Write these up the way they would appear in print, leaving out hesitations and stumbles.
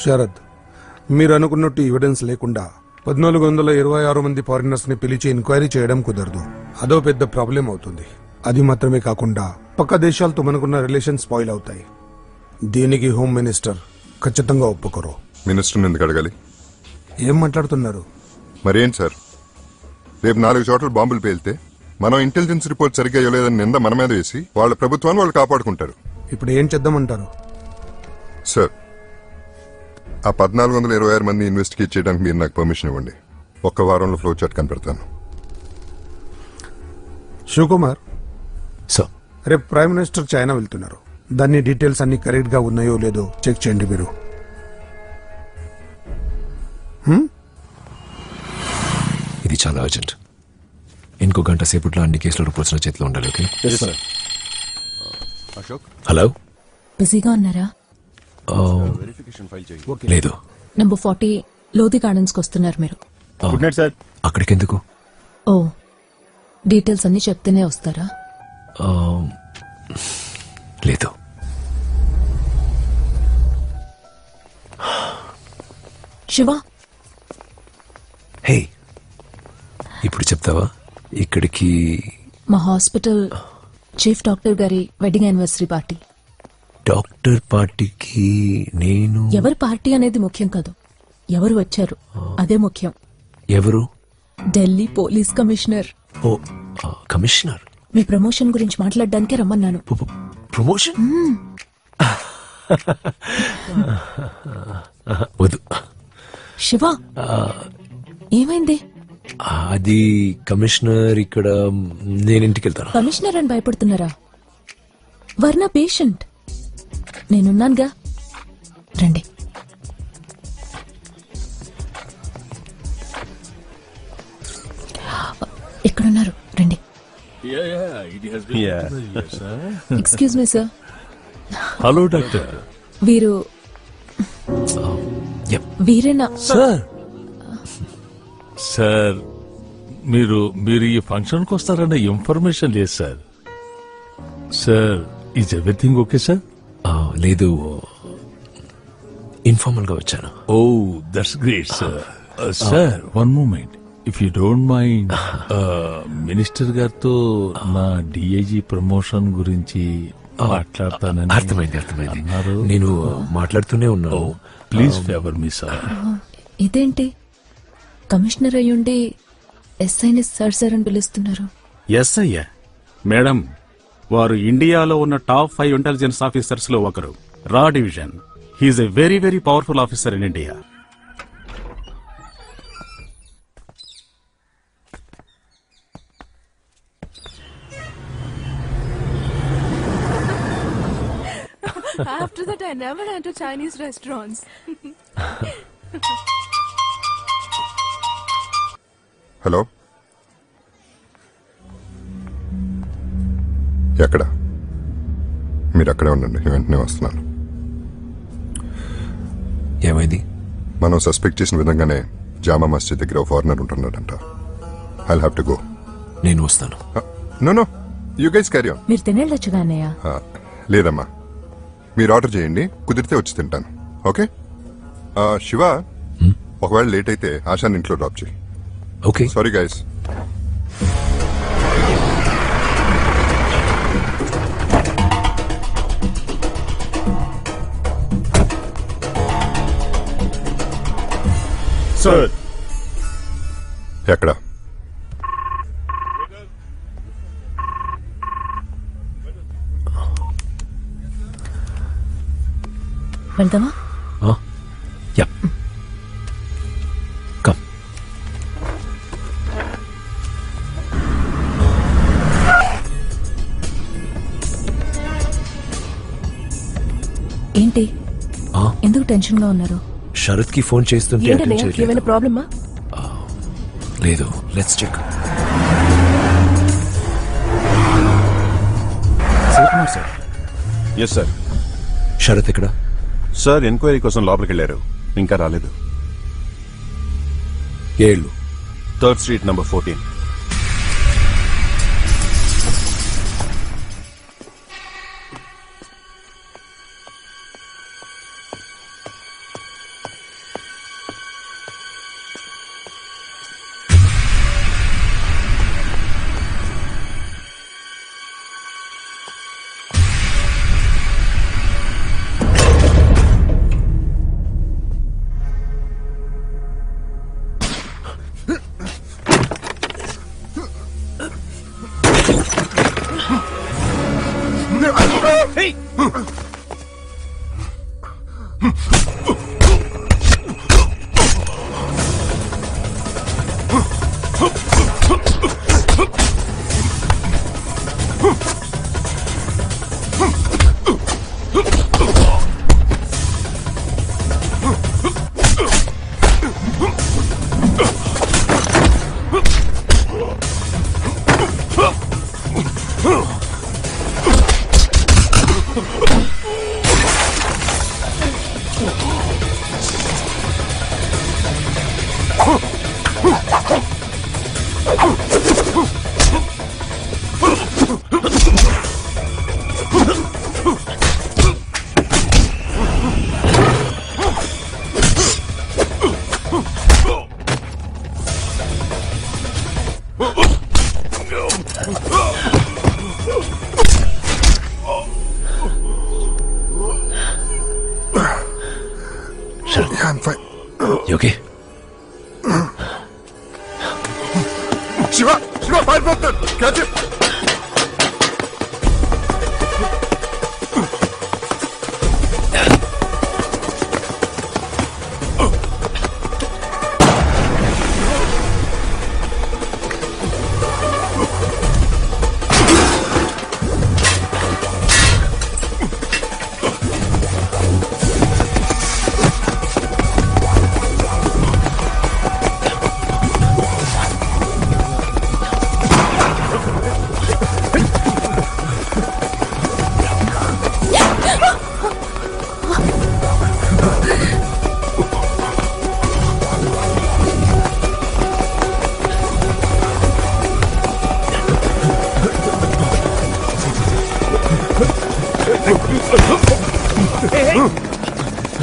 శరత్, మీరు అనుకున్నట్టు ఎవిడెన్స్ లేకుండా 1426 మంది ఫారినర్స్ ని పిలిచి ఎంక్వైరీ చేయడం కుదరదు. అదో పెద్ద ప్రాబ్లం అవుతుంది. అది మాత్రమే కాకుండా పక్క దేశాలతో మనకున్న రిలేషన్ స్పాయిల్ అవుతాయి. దీనికి హోమ్ మినిస్టర్ ఖచ్చితంగా ఒప్పుకోరు. మినిస్టర్ని ఎందుకు అడగాలి? ఏం మాట్లాడుతున్నారు? మరేంటి సార్, రేపు 4 చోట్ల బాంబులు పేలితే మనం ఇంటెలిజెన్స్ రిపోర్ట్ సరిగ్గా ఇవ్వలేదని నింద మన మీద వేసి వాళ్ళ ప్రభుత్వాన్ని వాళ్ళు కాపాడుకుంటారు. ఇప్పుడు ఏం చేద్దామంటారు? సార్, ఆ 1426 మంది ఇన్వెస్టిగేట్ చేయడానికి మీరు నాకు పర్మిషన్ ఇవ్వండి. 1 వారంలో ఫ్లో చార్ట్ కనిపెడతాను. శివకుమార్ సార్, రేపు ప్రైమ్ మినిస్టర్ చైనా వెళ్తున్నారు. దాని డీటెయిల్స్ అన్ని కరెక్ట్ గా ఉన్నాయో లేదో చెక్ చేయండి మీరు. ఇది చాలా అర్జెంట్. ఇంకో గంట సేపట్లో అన్ని కేసుల రిపోర్ట్స్ నా చేతిలో ఉండాలి. ఓకే? హలో, బిజీగా ఉన్నారా? లేదు. నంబర్ 40 లోధి గార్డెన్స్ కి వస్తున్నారు మీరు. Good night sir. అక్కడికి ఎందుకు? ఓ, డీటెయిల్స్ అన్ని చెప్తేనే వస్తారా? లేదు. శివ, హే, ఇప్పుడు చెప్తావా? ఇక్కడికి మా హాస్పిటల్ చీఫ్ డాక్టర్ గారి వెడ్డింగ్ యానివర్సరీ పార్టీ. డాక్టర్ పార్టీకి నేను? ఎవరి పార్టీ అనేది ముఖ్యం కాదు, ఎవరు వచ్చారు అదే ముఖ్యం. ఎవరు? Delhi police commissioner. Oh, commissioner. మీ ప్రమోషన్ గురించి మాట్లాడడానికే రమ్మన్నాను. ప్రమోషన్? వద్దు. శివ, ఏమైంది? అది కమిషనర్ ఇక్కడ, నేను ఇంటికి వెళ్తాను. కమిషనర్ అని భయపడుతున్నారా? వర్ణ పేషెంట్, నేనున్నానుగా, రండి. ఎక్కడున్నారు? రండి. Excuse me sir. Hello doctor. వీరు వీరేనా? సార్, సార్ మీరు ఈ ఫంక్షన్కి వస్తారన్న ఇన్ఫర్మేషన్ లేదు sir. Sir, is everything okay sir? లేదు, ఇన్ఫార్మల్ గా వచ్చాను. Oh, that's great sir. Sir, one moment, if you don't mind. Minister గారితో నా డిఐజీ ప్రమోషన్ గురించి మాట్లాడతానని. అర్థమైంది. నేను మాట్లాడుతూనే ఉన్నాను. Please favour me sir. ఇదేంటి, కమిషనర్ అయ్యుండి ఎస్ఐని సార్ అని పిలుస్తున్నారు? ఎస్ అయ్యా మేడం, వారు ఇండియాలో ఉన్న టాప్ 5 ఇంటెలిజెన్స్ ఆఫీసర్స్ లో ఒకరు. రా division. He's a very very powerful officer in India. After that, I never enter Chinese restaurants. Hello, ఎక్కడ? మీరు అక్కడే ఉండండి, వెంటనే వస్తున్నాను. ఏమైంది? మనం సస్పెక్ట్ చేసిన విధంగానే జామా మస్జిద్ దగ్గర ఫారినర్ ఉంటున్నాడంట. I'll have to go. నేను వస్తాను. No, you guys carry on. మీరు తినేళ్ళొచ్చుగా అన్నయ్య. లేదమ్మా, మీరు ఆర్డర్ చేయండి, కుదిరితే వచ్చి తింటాను. ఓకే? శివ, ఒకవేళ లేట్ అయితే ఆశాన్ని ఇంట్లో డ్రాప్ చేయి. ఓకే. Sorry guys. సార్, ఎక్కడ? వెళ్తామా? Yeah, come. ఏంటి, ఎందుకు టెన్షన్ గా ఉన్నారు? శరత్ కి ఫోన్ చేస్తుంటే ఏమైనా ప్రాబ్లమా? లేదు, let's check. Sir. Yes sir. Sharath ఎక్కడ? సార్, ఎంక్వైరీ కోసం లోపలికి వెళ్ళారు, ఇంకా రాలేదు. ఏళ్ళు 3rd Street number 14. Yeah, I'm fine. You okay? Shiva! Shiva, fire button! Catch it!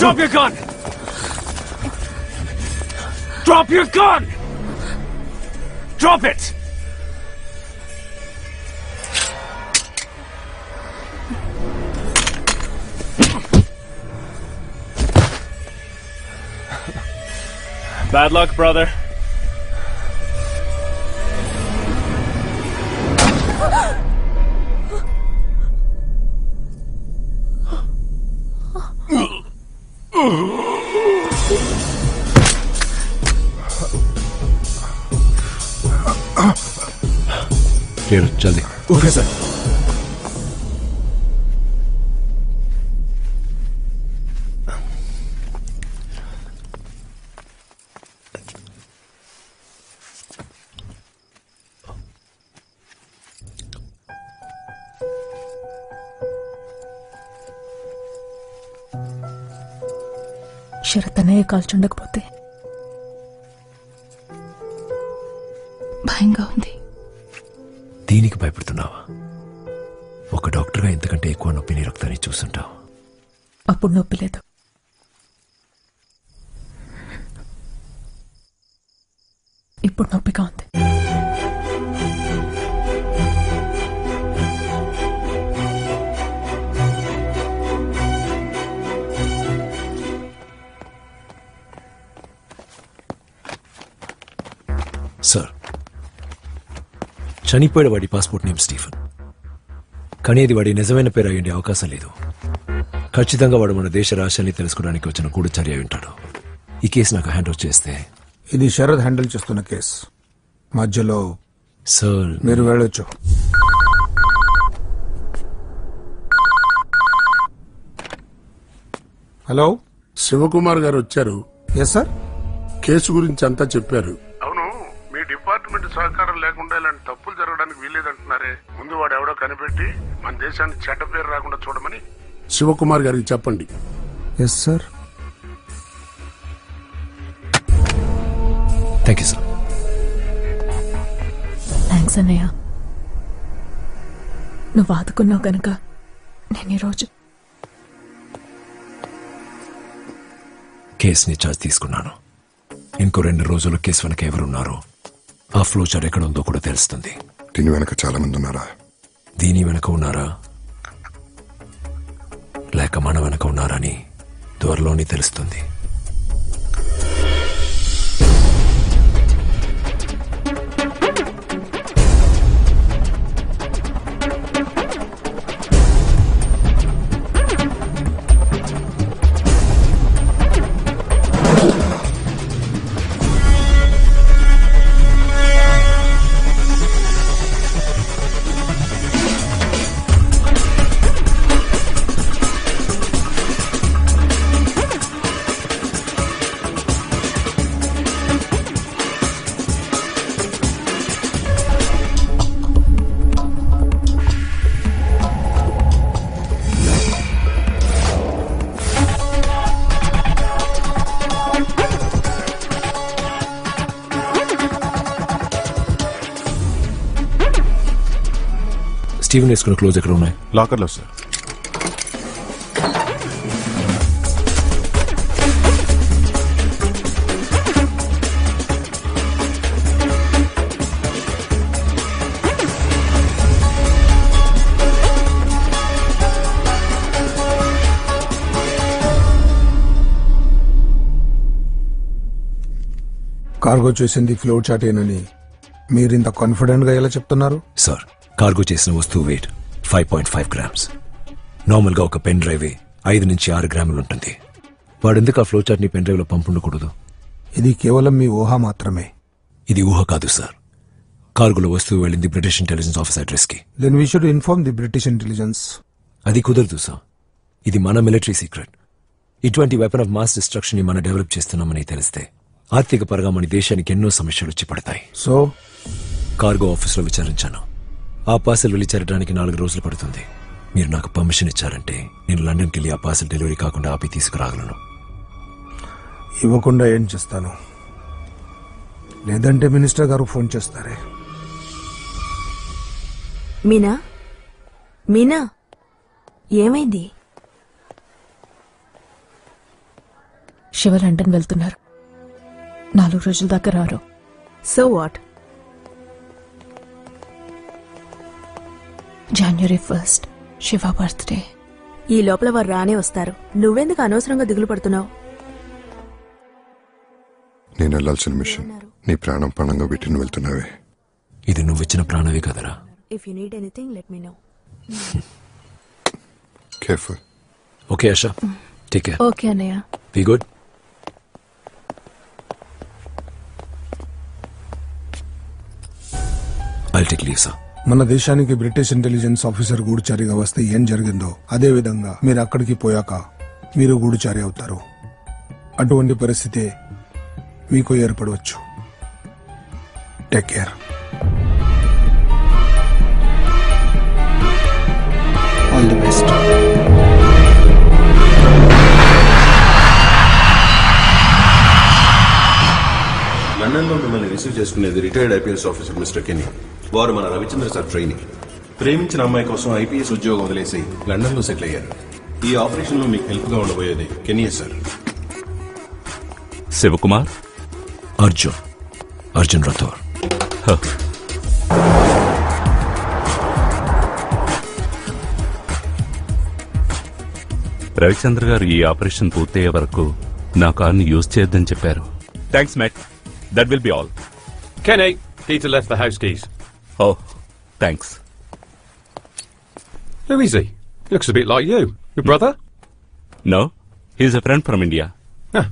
Drop your gun! Drop your gun! Drop it! Bad luck, brother. Clear, जल्दी. Okay sir. Sharath అన్నయ్య కాల్చుండకపోతే భయంగా ఉంది. దీనికి భయపడుతున్నావా? ఒక డాక్టర్గా ఇంతకంటే ఎక్కువ నొప్పి నీ రక్తాన్ని చూస్తుంటావు. అప్పుడు నొప్పి లేదు. ఇప్పుడు నొప్పిగా ఉంది. సార్, చనిపోయిన వాడి పాస్పోర్ట్ నేమ్ స్టీఫెన్. కానీ ఇది వాడి నిజమైన పేరు అయ్యే అవకాశం లేదు. ఖచ్చితంగా వాడు మన దేశ రహస్యాన్ని తెలుసుకోవడానికి వచ్చిన గూఢచర్య అయి ఉంటాడు. ఈ కేసు నాకు హ్యాండ్ ఓవర్ చేస్తే. ఇది శరత్ హ్యాండిల్ చేస్తున్న కేసు. మధ్యలో సార్ మీరు వెళ్ళొచ్చు. హలో, శివకుమార్ గారు వచ్చారు. Yes sir. కేసు గురించి అంతా చెప్పారు. అవును, మీ డిపార్ట్మెంట్ సహకారం లేకుండా ఇలాంటి తప్పులు జరగడానికి వీల్లేదంటున్నారే. ముందు వాడు ఎవడో కనిపెట్టి మన దేశానికి చెడ్డ పేరు రాకుండా చూడమని శివకుమార్ గారికి చెప్పండి. Yes sir. Thank you sir. Thanks అన్నయ్య. నువ్వు ఆదుకున్నావు కనుక నేను ఈరోజు కేసుని ఛార్జ్ తీసుకున్నాను. ఇంకో 2 రోజుల్లో కేసు వెనక ఎవరున్నారో, ఆ ఫ్లోచార్ ఎక్కడ ఉందో కూడా తెలుస్తుంది. దీని వెనక చాలా మంది ఉన్నారా? దీని వెనక ఉన్నారా లేక మన వెనక ఉన్నారని త్వరలోనే తెలుస్తుంది. స్టీవెన్ వేసుకున్న క్లోజ్ ఎక్కడ ఉన్నాయి? లాకర్లో సార్. కార్గో చేసింది ఫ్లో చాటేనని మీరింత కాన్ఫిడెంట్ గా ఎలా చెప్తున్నారు? సార్, కార్గో చేసిన వస్తువు వెయిట్ 5.5 గ్రామ్స్. నార్మల్ గా ఒక పెన్ డ్రైవ్ 5 నుంచి 6 గ్రాములు ఉంటుంది. వాడెందుకు ఆ ఫ్లో చార్ట్ ని పెన్ డ్రైవ్ లో పంపుండకూడదు? ఇది కేవలం మీ ఊహ మాత్రమే. ఇది ఊహ కాదు సార్. కార్గోలో వస్తువు వెళ్ళింది బ్రిటిష్ ఇంటెలిజెన్స్ ఆఫీసర్ అడ్రస్ కి. Then we should inform the British intelligence. అది కుదరదు సార్. ఇది మన మిలిటరీ సీక్రెట్. ఇటువంటి వెపన్ ఆఫ్ మాస్ డిస్ట్రక్షన్ ని మనం డెవలప్ చేస్తున్నామని తెలిస్తే ఆర్థిక పరంగా మన దేశానికి ఎన్నో సమస్యలు వచ్చి పడతాయి. సో కార్గో ఆఫీసులో విచారించాను. ఆ పార్సెల్ వెళ్ళి చేరడానికి 4 రోజులు పడుతుంది. మీరు నాకు పర్మిషన్ ఇచ్చారంటే నేను లండన్కి వెళ్ళి ఆ పార్సెల్ డెలివరీ కాకుండా ఆపి తీసుకురాగలను. ఇవ్వకుండా ఏం చేస్తాను? లేదంటే మినిస్టర్ గారు ఫోన్ చేస్తారే. మీనా, మీనా, ఏమైంది? శివ లండన్ వెళ్తున్నారు. 4 రోజుల దాకా రారు. So what? January 1st Shiva birthday. ఈ లోపల వారు రానే వస్తారు. నువ్వెందుకు అనవసరంగా దిగులు పడుతున్నావు? నేను వెళ్లాల్సిన మిషన్ నీ ప్రాణం పణంగా పెట్టి నువ్వు వెళ్తున్నావే. ఇది నువ్విచ్చిన ప్రాణవే కదరా. If you need anything let me know. Careful. Okay Asha, take care. Okay అన్నయ్య. Be good. I'll take leave, sir. మన దేశానికి బ్రిటిష్ ఇంటెలిజెన్స్ ఆఫీసర్ గూడుచారిగా వస్తే ఏం జరిగిందో అదే విధంగా మీరు అక్కడికి పోయాక మీరు గూడుచారి అవుతారు. అటువంటి పరిస్థితి మీకు ఏర్పడవచ్చు. Take care. All the best. లండన్లో మిమ్మల్ని రిసీవ్ చేసుకునేది రిటైర్డ్ ఐపీఎస్ ఆఫీసర్ మిస్టర్ కెనీ. వారు మన రవిచంద్ర సార్ ట్రైనింగ్. ప్రేమించిన అమ్మాయి కోసం ఐపీఎస్ ఉద్యోగం వదిలేసి లండన్లో సెటిల్ అయ్యారు. ఈ ఆపరేషన్లో మీకు హెల్ప్గా ఉండబోయేది కెనీయే సార్. శివకుమార్, అర్జున్ రాథోర్. రవిచంద్ర గారు ఈ ఆపరేషన్ పూర్తయ్యే వరకు నా కార్ని యూజ్ చేయొద్దని చెప్పారు. Thanks mate. That will be all. Kenny, Peter left the house keys. Oh, thanks. Who is he? He looks a bit like you. Your brother? No, he's a friend from India. Ah.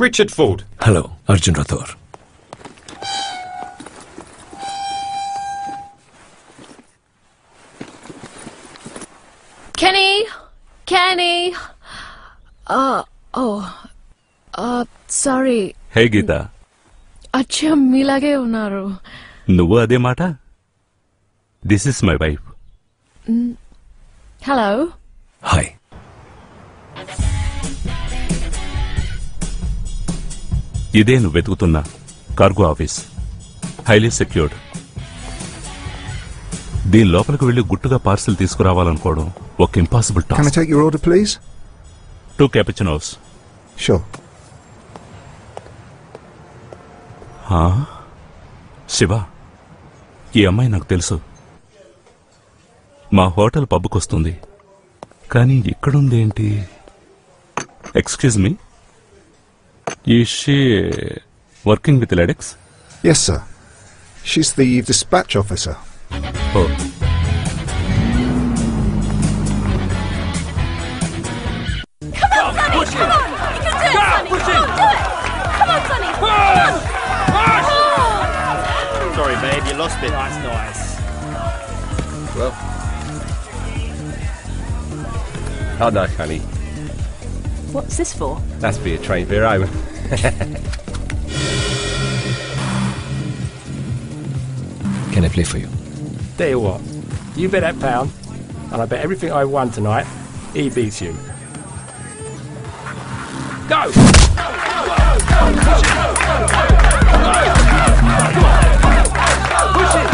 Richard Ford. Hello, Arjun Rathore. Kenny. Sorry. Hey Geeta. అచ్చా మీలాగే ఉన్నారు. నువ్వు అదే మాట. This is my wife. Hello. Hi. ఇదే నువ్వు వెతుకుతున్న cargo office. Highly secured. దీని లోపలికి వెళ్లి గుట్టుగా పార్సల్ తీసుకురావాలనుకోవడం ఒక impossible task. Can I take your order, please? 2 cappuccinos. Sure. Shiva, ఈ అమ్మాయి నాకు తెలుసు. మా హోటల్ పబ్కొస్తుంది. కానీ ఇక్కడుందేంటి? Excuse me, is she working with Ledex? Yes, sir. She's the dispatch officer. Oh. Come on, Sonny! Come on! You can do it, Sonny! Come on, do it! Come on, Sonny! Come on! Sorry, babe, you lost it. Nice, nice. Well. Oh, no, honey. What's this for? That's for your train beer home. Can I play for you? Tell you what, you bet that pound, and I bet everything I won tonight, he beats you. Go! Push it!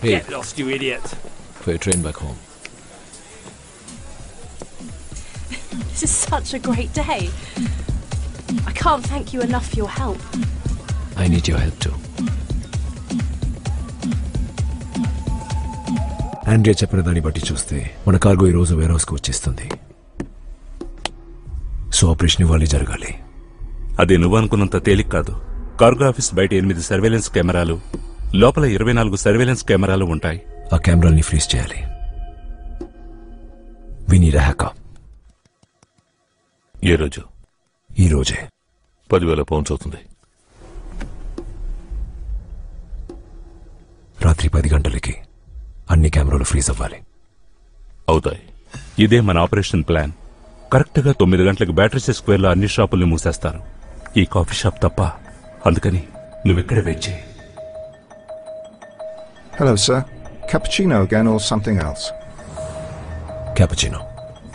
Hey. Get lost, you idiot. For your train back home. This is such a great day. I can't thank you enough for your help. I need your help too. Andrea చెప్పిన దాన్ని బట్టి చూస్తే మన cargo ఈరోజు wear హౌస్కి వచ్చేస్తుంది. So operation ఇవ్వాలి జరగాలి. అది నువ్వు అనుకున్నంత తేలిక కాదు. కార్గో ఆఫీస్ బయట 8 సర్వేలెన్స్ కెమెరాలు, లోపల 24 సర్వేలెన్స్ కెమెరాలు ఉంటాయి. ఆ కెమెరాల్ని ఫ్రీజ్ చేయాలి. We need a hacker. ఏ రోజు? ఈ రోజే. 10,000 పౌండ్స్ అవుతుంది. రాత్రి 10 గంటలకి అన్ని కెమెరాలు ఫ్రీజ్ అవ్వాలి. అవుతాయి. ఇదే మన ఆపరేషన్ ప్లాన్. కరెక్ట్గా 9 గంటలకు బ్యాటరీ స్క్వేర్లో అన్ని షాపుల్ని మూసేస్తారు, ఈ కాఫీ షాప్ తప్ప. అందుకని నువ్వెక్కడ వెయిట్ చేయి. Hello, sir. Cappuccino again or something else? Cappuccino.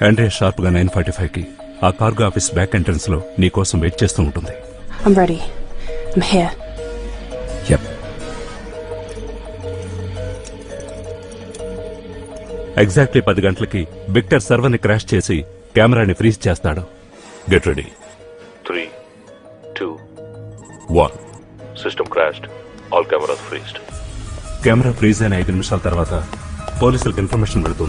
Andrea షార్ప్గా 9:45కి ఆ కార్గో ఆఫీస్ బ్యాక్ ఎంట్రన్స్ లో నీ కోసం వెయిట్ చేస్తూ ఉంటుంది. I'm ready. I'm here. Yep. Exactly 10 గంటలకి విక్టర్ సర్వర్ని క్రాష్ చేసి కెమెరాని ఫ్రీజ్ చేస్తాడు. Get ready. 3, 2, 1. System crashed. All cameras freezed. Camera freeze అయిన 5 నిమిషాల తర్వాత పోలీసులకు ఇన్ఫర్మేషన్ పెడుతుంది.